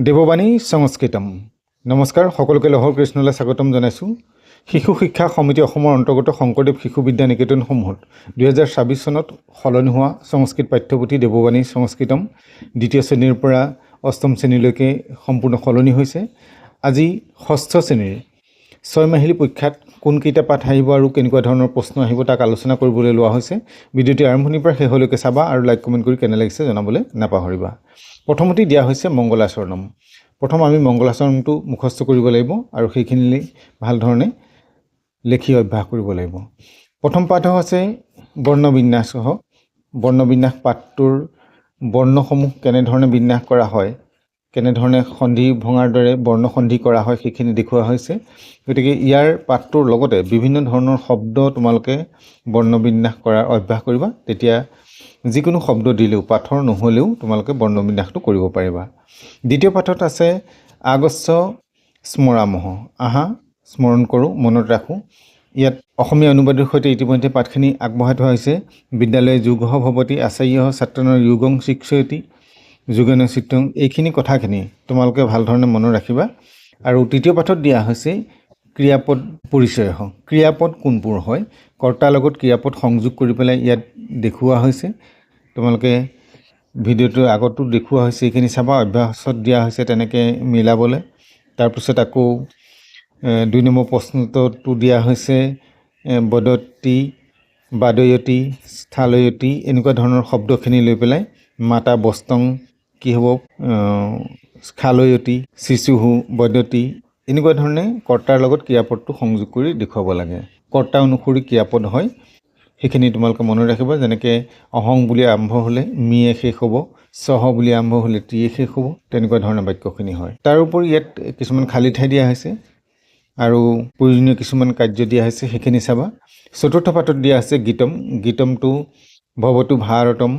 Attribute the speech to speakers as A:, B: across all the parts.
A: দেৱবাণী সংস্কৃতম। নমস্কাৰ, সকলোকে লহৰ কৃষ্ণলৈ স্বাগতম জনাইছোঁ। শিশু শিক্ষা সমিতি অসমৰ অন্তৰ্গত শংকৰদেৱ শিশু বিদ্যা নিকেতনসমূহত 2026 চনত সলনি হোৱা সংস্কৃত পাঠ্যপুথি দেৱবাণী সংস্কৃতম দ্বিতীয় শ্ৰেণীৰ পৰা অষ্টম শ্ৰেণীলৈকে সম্পূৰ্ণ সলনি হৈছে। আজি ষষ্ঠ শ্ৰেণীৰ 6 মাহিলী পৰীক্ষাত কোনকেইটা পাঠ আহিব আৰু কেনেকুৱা ধৰণৰ প্ৰশ্ন আহিব তাক আলোচনা কৰিবলৈ লোৱা হৈছে। ভিডিঅ'টি আৰম্ভণিৰ পৰা শেষলৈকে চাবা আৰু লাইক কমেণ্ট কৰি কেনে লাগিছে জনাবলৈ নাপাহৰিবা। প্ৰথমতে দিয়া হৈছে মংগলাচৰণম। প্ৰথম আমি মংগলাচৰণটো মুখস্থ কৰিব লাগিব আৰু সেইখিনি ভাল ধৰণে লেখি অভ্যাস কৰিব লাগিব। প্ৰথম পাঠ আছে বৰ্ণবিন্যাস। বৰ্ণবিন্যাস পাঠটোৰ বৰ্ণসমূহ কেনেধৰণে বিন্যাস কৰা হয়, কেনেধৰণে সন্ধি ভঙাৰ দৰে বৰ্ণসন্ধি কৰা হয় সেইখিনি দেখুওৱা হৈছে। গতিকে ইয়াৰ পাঠটোৰ লগতে বিভিন্ন ধৰণৰ শব্দ তোমালোকে বৰ্ণবিন্যাস কৰাৰ অভ্যাস কৰিবা। তেতিয়া যিকোনো শব্দ দিলেও পাঠৰ নহ'লেও তোমালোকে বৰ্ণবিন্যাসটো কৰিব পাৰিবা। দ্বিতীয় পাঠত আছে আগচ্ছ স্মৰামহ। আহা স্মৰণ কৰোঁ, মনত ৰাখোঁ। ইয়াত অসমীয়া অনুবাদৰ সৈতে ইতিমধ্যে পাঠখিনি আগবঢ়াই থোৱা হৈছে। বিদ্যালয়ে যোগঃ ভৱতি আচাৰ্যঃ ছাত্ৰাণৰ যোগং শিক্ষয়তি যোগেন চিত্তং। এইখিনি কথাখিনি তোমালোকে ভাল ধৰণে মনত ৰাখিবা। আৰু তৃতীয় পাঠত দিয়া হৈছে ক্ৰিয়াপদ পৰিচয়। ক্ৰিয়াপদ কোনবোৰ হয়, কৰ্তাৰ লগত ক্ৰিয়াপদ সংযোগ কৰি পেলাই ইয়াত দেখুওৱা হৈছে। তোমালোকে ভিডিঅ'টোৰ আগতো দেখুওৱা হৈছে, এইখিনি চাবা। অভ্যাসত দিয়া হৈছে তেনেকৈ মিলাবলৈ। তাৰপিছত আকৌ 2 নম্বৰ প্ৰশ্নটো দিয়া হৈছে বদতি, বাদয়তি, স্থলয়তি এনেকুৱা ধৰণৰ শব্দখিনি লৈ পেলাই মাতা বস্তং কি হ'ব, স্খালয়তি, শিশুহু, বদতি এনেকুৱা ধৰণে কৰ্তাৰ লগত ক্ৰিয়াপদটো সংযোগ কৰি দেখুৱাব লাগে। কৰ্তা অনুসৰি ক্ৰিয়াপদ হয়, সেইখিনি তোমালোকে মনত ৰাখিবা। যেনেকৈ অহং বুলি আৰম্ভ হ'লে মিয়ে শেষ হ'ব, চহ বুলি আৰম্ভ হ'লে টিয়ে শেষ হ'ব, তেনেকুৱা ধৰণৰ বাক্যখিনি হয়। তাৰোপৰি ইয়াত কিছুমান খালী ঠাই দিয়া হৈছে আৰু প্ৰয়োজনীয় কিছুমান কাৰ্য দিয়া হৈছে, সেইখিনি চাবা। চতুৰ্থ পাঠত দিয়া আছে গীতম। গীতমটো ভৱতু ভাৰতম,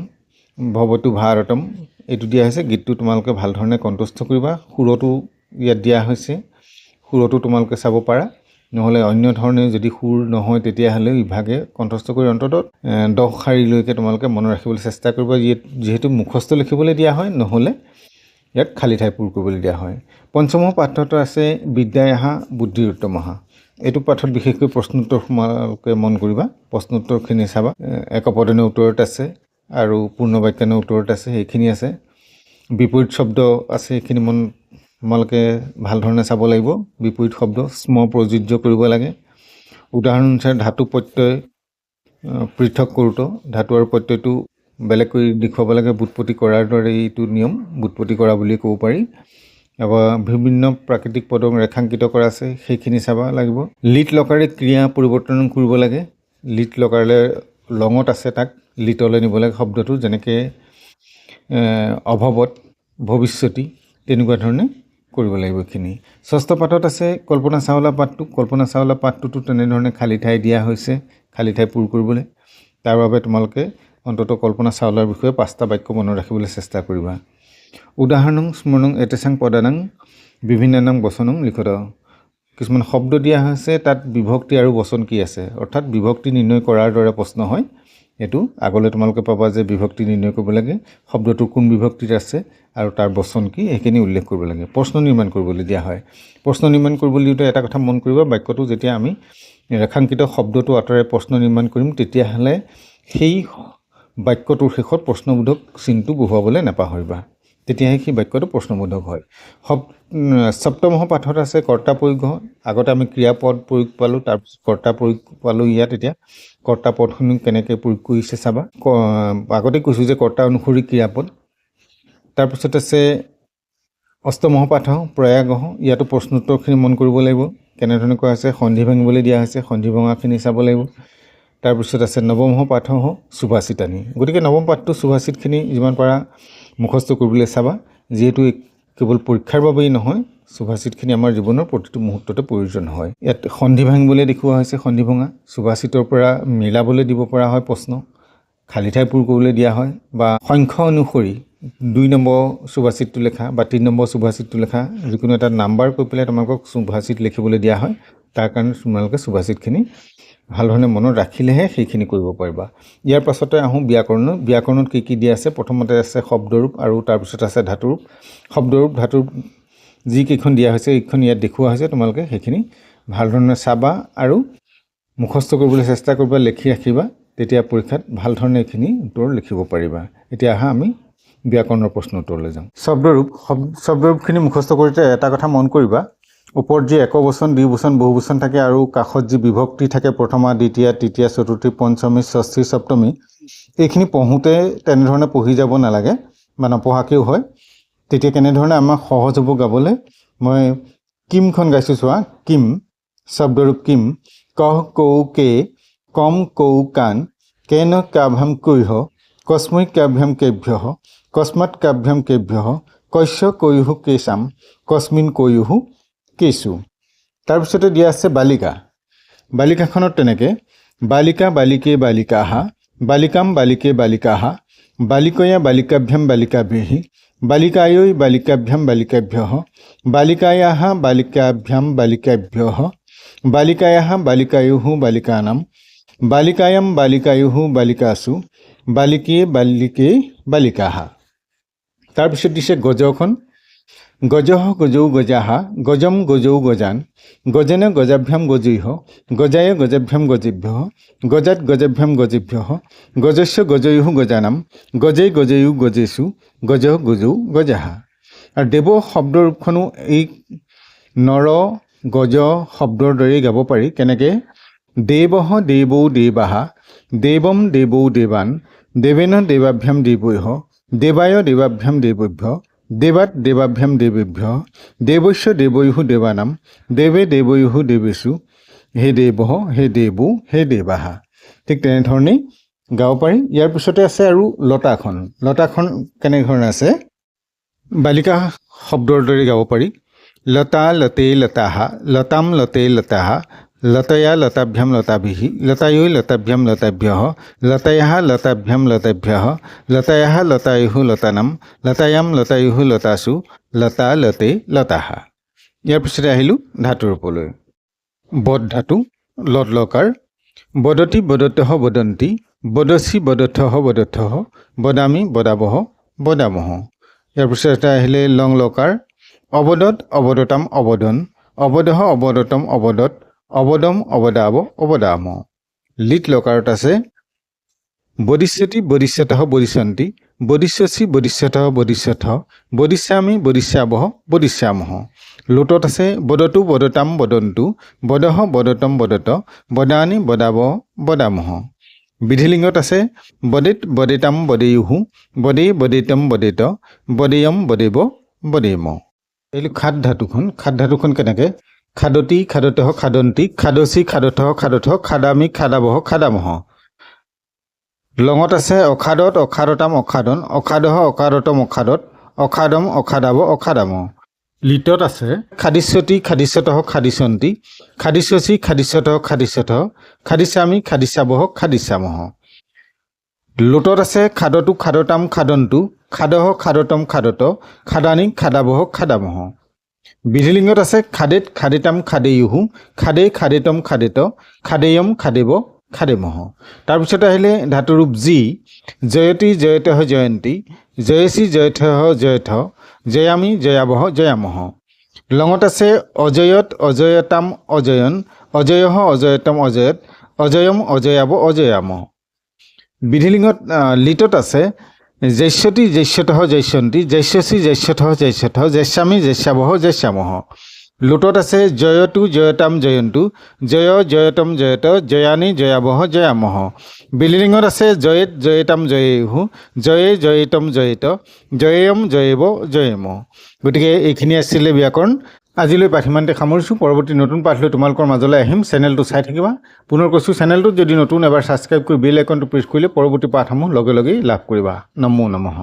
A: ভৱতু ভাৰতম এইটো দিয়া হৈছে। গীতটো তোমালোকে ভাল ধৰণে কণ্ঠস্থ কৰিবা। সুৰটো ইয়াত দিয়া হৈছে, সুৰটো তোমালোকে চাব পাৰা। নহ'লে অন্য ধৰণে যদি সুৰ নহয় তেতিয়াহ'লে ইভাগে কণ্ঠস্থ কৰি অন্ততঃ 10 শাৰীলৈকে তোমালোকে মনত ৰাখিবলৈ চেষ্টা কৰিবা। যিহেতু মুখস্থ লিখিবলৈ দিয়া হয়, নহ'লে ইয়াত খালী ঠাই পূৰ কৰিবলৈ দিয়া হয়। পঞ্চম পাঠত আছে বিদ্যায়াহা বুদ্ধিৰ উত্তমহা। এইটো পাঠত বিশেষকৈ প্ৰশ্নোত্তৰ তোমালোকে মন কৰিবা। প্ৰশ্নোত্তৰখিনি চাবা। একপদনৰ উত্তৰত আছে আৰু পূৰ্ণবাক্যানৰ উত্তৰত আছে, সেইখিনি আছে। বিপৰীত শব্দ আছে, সেইখিনি তোমালোকে ভাল ধৰণে চাব লাগিব। বিপৰীত শব্দ স্ম প্ৰযোজ্য কৰিব লাগে। উদাহৰণ অনুসাৰে ধাতু প্ৰত্যয় পৃথক কৰোঁতে ধাতু আৰু প্ৰত্যয়টো বেলেগ কৰি দেখুৱাব লাগে। বুৎপত্তি কৰাৰ দৰে এইটো নিয়ম, বুৎপত্তি কৰা বুলি ক'ব পাৰি। তাৰপৰা বিভিন্ন প্ৰাকৃতিক পদক ৰেখাংকিত কৰা আছে, সেইখিনি চাব লাগিব। লিট লকাৰে ক্ৰিয়া পৰিৱৰ্তন কৰিব লাগে। লিট লকাৰে লঙত আছে, তাক লিটলৈ নিব লাগে শব্দটো। যেনেকৈ অভৱত, ভৱিষ্যতি তেনেকুৱা ধৰণে কৰিব লাগিব এইখিনি। ষষ্ঠ পাঠত আছে কল্পনা চাওলা পাঠটো। কল্পনা চাওলা পাঠটোতো তেনেধৰণে খালী ঠাই দিয়া হৈছে, খালী ঠাই পূৰ কৰিবলৈ। তাৰ বাবে তোমালোকে অন্ততঃ কল্পনা চাওলাৰ বিষয়ে 5টা বাক্য মনত ৰাখিবলৈ চেষ্টা কৰিবা। উদাহৰণং স্মৰণং এতেচাং পদানাং বিভিন্নানাং বচনং লিখত। কিছুমান শব্দ দিয়া হৈছে, তাত বিভক্তি আৰু বচন কি আছে, অৰ্থাৎ বিভক্তি নিৰ্ণয় কৰাৰ দৰে প্ৰশ্ন হয়। এইটো আগলৈ তোমালোকে পাবা যে বিভক্তি নিৰ্ণয় কৰিব লাগে, শব্দটোৰ কোন বিভক্তিত আছে আৰু তাৰ বচন কি সেইখিনি উল্লেখ কৰিব লাগে। প্ৰশ্ন নিৰ্মাণ কৰিবলৈ দিয়া হয়। প্ৰশ্ন নিৰ্মাণ কৰিবলৈ দিওঁতে এটা কথা মন কৰিবা, বাক্যটো যেতিয়া আমি ৰেখাংকিত শব্দটো আঁতৰাই প্ৰশ্ন নিৰ্মাণ কৰিম তেতিয়াহ'লে সেই বাক্যটোৰ শেষত প্ৰশ্নবোধক চিনটো বহুৱাবলৈ নাপাহৰিবা, তেতিয়াহে সেই বাক্যটো প্ৰশ্নবোধক হয়। সপ্তম পাঠত আছে কৰ্তা প্ৰয়োগ। আগতে আমি ক্ৰিয়াপদ প্ৰয়োগ পালোঁ, তাৰপিছত কৰ্তা প্ৰয়োগ পালোঁ। ইয়াত এতিয়া কৰ্তা পদখিনি কেনেকৈ প্ৰয়োগ কৰিছে চাবা। আগতে কৈছোঁ যে কৰ্তা অনুসৰি ক্ৰিয়াপদ। তাৰপিছত আছে অষ্টম পাঠ প্ৰয়াগ। ইয়াতো প্ৰশ্নোত্তৰখিনি মন কৰিব লাগিব, কেনেধৰণে কৰা হৈছে। সন্ধি ভাঙিবলৈ দিয়া হৈছে, সন্ধি ভঙাখিনি চাব লাগিব। তাৰপিছত আছে নৱম পাঠ সুভাষিতানি। গতিকে নৱম পাঠটো সুভাষিতখিনি যিমান পাৰা মুখস্থ কৰিবলৈ চাবা। যিহেতু কেৱল পৰীক্ষাৰ বাবেই নহয়, সুভাষিতখিনি আমাৰ জীৱনৰ প্ৰতিটো মুহূৰ্ততে প্ৰয়োজন হয়। ইয়াত সন্ধি ভাঙিবলৈ দেখুওৱা হৈছে, সন্ধি ভঙা। সুভাষিতৰ পৰা মিলাবলৈ দিব পৰা হয় প্ৰশ্ন, খালী ঠাই পূৰ কৰিবলৈ দিয়া হয়, বা সংখ্যা অনুসৰি 2 নম্বৰ সুভাষিতটো লেখা বা 3 নম্বৰ সুভাষিতটো লেখা, যিকোনো এটা নাম্বাৰ কৈ পেলাই তোমালোকক সুভাষিত লিখিবলৈ দিয়া হয়। তাৰ কাৰণে তোমালোকে সুভাষিতখিনি ভাল ধৰণে মনত ৰাখিলেহে সেইখিনি কৰিব পাৰিবা ইয়াৰ পাছতে আহোঁ ব্যাকৰণত কি দিয়া আছে প্ৰথমতে আছে শব্দৰূপ আৰু তাৰপিছত আছে ধাতুৰূপ শব্দৰূপ ধাতুৰূপ যিকেইখন দিয়া হৈছে এইখন ইয়াত দেখুওৱা হৈছে তোমালোকে সেইখিনি ভাল ধৰণে চাবা আৰু মুখস্থ কৰিবলৈ চেষ্টা কৰিবা লিখি ৰাখিবা তেতিয়া পৰীক্ষাত ভাল ধৰণে এইখিনি উত্তৰ লিখিব পাৰিবা এতিয়া আহা আমি ব্যাকৰণৰ প্ৰশ্ন উত্তৰলৈ যাওঁ শব্দৰূপখিনি মুখস্থ কৰোঁতে এটা কথা মন কৰিবা ওপৰত যি একবচন দ্বিবচন বহুবচন থাকে আৰু কাষত যি বিভক্তি থাকে প্ৰথমা দ্বিতীয়া তৃতীয়া চতুৰ্থী পঞ্চমী ষষ্ঠী সপ্তমী এইখিনি পঢ়োঁতে তেনেধৰণে পঢ়ি যাব নালাগে বা নপঢ়াকেও হয় তেতিয়া কেনেধৰণে আমাৰ সহজ হ'ব গাবলৈ মই কিমখন গাইছোঁ চোৱা কিম শব্দৰূপ কিম কহ কৌ কে কম কৌ কান কেন কাভ্যাম কৈহ কস্মৈ কাভ্যাম কেভ্যঃ কস্মাৎ কাভ্যাম কেভ্যঃ কস্য কৈহ কেশাম কস্মিন কৈহ কেশু তাৰপিছতে দিয়া আছে বালিকাখনত তেনেকৈ বালিকা বালিকে বালিকাহা বালিকাম বালিকে বালিকাহা বালিকয়া বালিকাভ্যাম বালিকাভিঃ বালিকাयै বালিকাভ্যাম বালিকাভ্যঃ বালিকায়াঃ বালিকাভ্যাম বালিকাভ্যঃ বালিকায়াঃ বালিকায়োঃ বালিকানাম বালিকায়াম বালিকায়োঃ বালিকাসু বালিকে বালিকে বালিকাহা তাৰপিছত দিছে গজখন গজহ গজৌ গজাহা গজম গজৌ গজান গজেন গজাভ্যাম গজৈহ গজায় গজাভ্যাম গজেভ্যঃ গজাত গজাভ্যাম গজেভ্যঃ গজস্য গজৈহ গজানাম গজৈ গজয়ৌ গজেষু গজহ গজৌ গজাহা আৰু দেৱ শব্দৰূপখনো এই নৰ গজ শব্দৰ দৰেই গাব পাৰি কেনেকৈ দেৱঃ দেৱৌ দেৱাহা দেৱম দেৱৌ দেৱান দেৱেন দেৱাভ্যাম দেৱৈহ দেৱায় দেৱাভ্যাম দেৱভ্যঃ দেৱাত দেৱাভ্যাম দেৱেভ্যঃ দেৱস্য দেৱৈহ দেৱানাম দেৱে দেৱৈহ দেৱেষু হে দেৱঃ হে দেৱৌ হে দেৱাহা ঠিক তেনেধৰণেই গাব পাৰি ইয়াৰ পিছতে আছে আৰু লতাখন কেনেধৰণে আছে বালিকা শব্দৰ দৰে গাব পাৰি লতা লতে লতাহা লতাম লতে লতাহা লতয়া লতাভ্যাম লতাভিঃ লতাयै লতাভ্যাম লতাভ্যঃ লতায়াঃ লতাভ্যাম লতাভ্যঃ লতায়াঃ লতায়োঃ লতানাম লতায়াম লতায়োঃ লতাসু লতা লতে লতাহা ইয়াৰ পিছতে আহিলোঁ ধাতুৰ ওপৰলৈ বদ ধাতু লত লকাৰ বদতি বদতঃ বদন্তি বদসি বদথঃ বদথঃ বদামি বদাবহ বদামহ ইয়াৰ পিছতে আহিলে লং লকাৰ অবদত অবদতাম অবদন অবদহ অবদতম অবদত অবদম অবদাব অবদাম লিট লকাৰত আছে বদিষ্যতি বদিষ্যতঃ বদিষ্যন্তি বদিষ্যসি বদিষ্যতঃ বদিষ্যথ বদিষ্যামি বদিষ্যাবহ বদিষ্যামহ লোটত আছে বদতু বদতাম বদন্তু বদহ বদতম বদত বদানি বদাব বদামহ বিধিলিংগত আছে বদিত বদিতাম বদেয়ুহু বদে বদিতম বদিত বদেয়ম বদেব বদেম এই খাদ ধাতুখন কেনেকৈ খাদতি খাদতঃ খাদন্তি খাদসি খাদতঃ খাদথ খাদামি খাদাবহ খাদামহ লঙত আছে অখাদত অখাদতাম অখাদন অখাদহ অখাদতম অখাদত অখাদম অখাদাব অখাদাম লিটত আছে খাদিস্যতি খাদিস্যতঃ খাদিস্যন্তি খাদিস্যসি খাদিস্যতঃ খাদিস্যথ খাদিস্যামি খাদিস্যাবহ খাদিস্যামহ লোটত আছে খাদতু খাদতাম খাদন্তু খাদহ খাদতম খাদত খাদানি খাদাবহ খাদামহ বিধিলিংগত আছে খাদেত খাদেতাম খাদেয়ুহু খাদে খাদেতম খাদেত খাদেয়ম খাদেব খাদেমহ তাৰপিছতে আহিলে ধাতুৰূপ যি জয়তি জয়তঃ জয়ন্তী জয়সি জয়থঃ জয়থ জয়ামি জয়াবহ জয়ামহ লঙত আছে অজয়ত অজয়তাম অজয়ন অজয়ঃ অজয়তম অজয়ত অজয়ম অজয়াব অজয়াম বিধিলিংগত লিটত আছে জ্যেষ্যতি জ্যেষ্যতঃ জ্যেষ্যন্তি জ্যেষ্যসি জ্যেষ্যথঃ জ্যেষ্যথ জ্যেষ্যামি জ্যেষ্যাবহ জ্যেষ্যামহ লোটত আছে জয়তু জয়তাম জয়ন্তু জয় জয়তম জয়ত জয়ানি জয়াবহ জয়ামহ বিধিলিংগত আছে জয়েত জয়তাম জয়েহু জয়ে জয়তম জয়িত জয়েয়ম জয়েব জয়েম গতিকে এইখিনি আছিলে ব্যাকৰণ আজিলৈ পাঠ ইমানতে সামৰিছোঁ পৰৱৰ্তী নতুন পাঠ লৈ তোমালোকৰ মাজলৈ আহিম চেনেলটো চাই থাকিবা পুনৰ কৈছোঁ চেনেলটোত যদি নতুন এবাৰ ছাবস্ক্ৰাইব কৰি বেল আইকনটো প্ৰেছ কৰিলে পৰৱৰ্তী পাঠসমূহ লগে লগেই লাভ কৰিবা নমো নমঃ